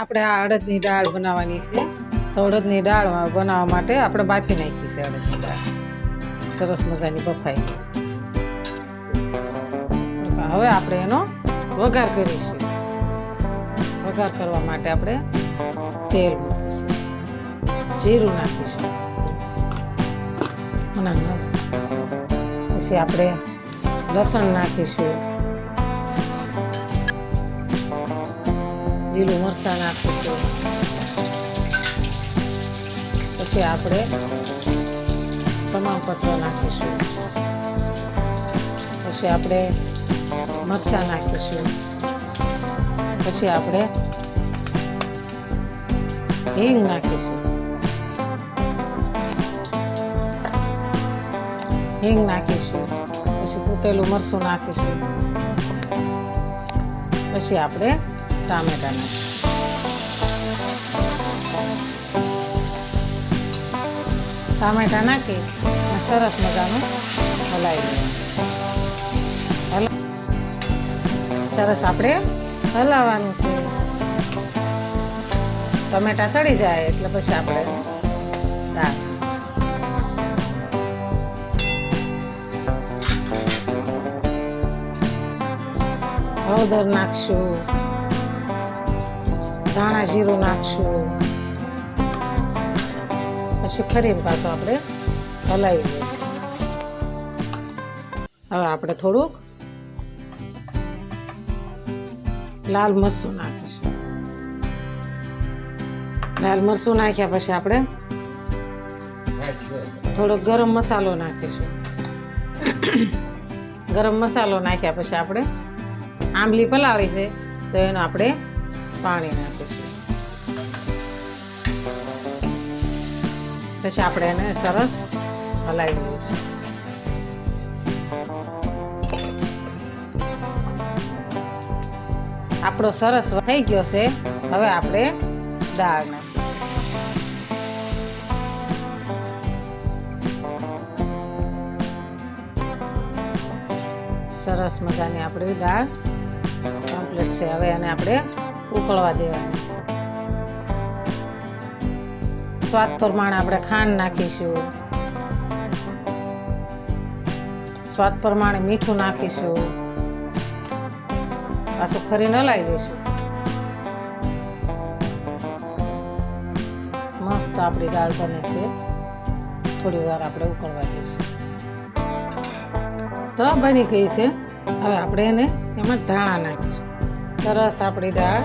આપણે આ અડદની દાળ બનાવવાની છે. તો અડદની દાળ બનાવવા માટે આપણે બાફી નાખી છે. અડદની દાળ સરસ મજાની બફાઈ ગઈ છે. હવે આપણે એનો વઘાર કરીશું. વઘાર કરવા માટે આપણે તેલ મૂકીશું, જીરું નાખીશું અને પછી આપણે લસણ નાખીશું, લીલું મરચાં નાખીશું, પછી આપણે તમાલપત્ર નાખીશું, પછી આપણે મરચાં નાખીશું, પછી આપણે હિંગ નાખીશું, પછી કૂટેલું મરચું નાખીશું, પછી આપણે ટામેટા નાખી સરસ મજાનું હલાવી સરસ આપણે હલાવવાનું છે. ટમેટા ચડી જાય એટલે પછી આપણે દાળ હળદર નાખશું, ધાણા જીરું નાખશું, પછી ફરીને પાછું આપણે હલાવી દઈશું. હવે આપણે થોડુંક લાલ મરચું નાખીશું. લાલ મરચું નાખ્યા પછી આપણે થોડો ગરમ મસાલો નાખીશું. ગરમ મસાલો નાખ્યા પછી આપણે આંબલી પલાળી છે તો એનું આપણે પાણી નાખીશું. પછી આપણે એને સરસ હલાવી દઈશું. આપણો સરસ થઈ ગયો છે. હવે આપણે દાળ સરસ મજાની આપણી દાળ કમ્પ્લીટ છે. હવે એને આપણે ઉકળવા દેવાની છે. સ્વાદ પ્રમાણે આપણે ખાંડ નાખીશું, સ્વાદ પ્રમાણે મીઠું નાખીશું, પાછું ફરીને હલાવી દઈશું. મસ્ત આપણી દાળ બને છે. થોડી વાર આપણે ઉકળવા દઈશું. તો બની ગઈ છે. હવે આપણે એને એમાં ધાણા નાખીશું. સરસ આપણી દાળ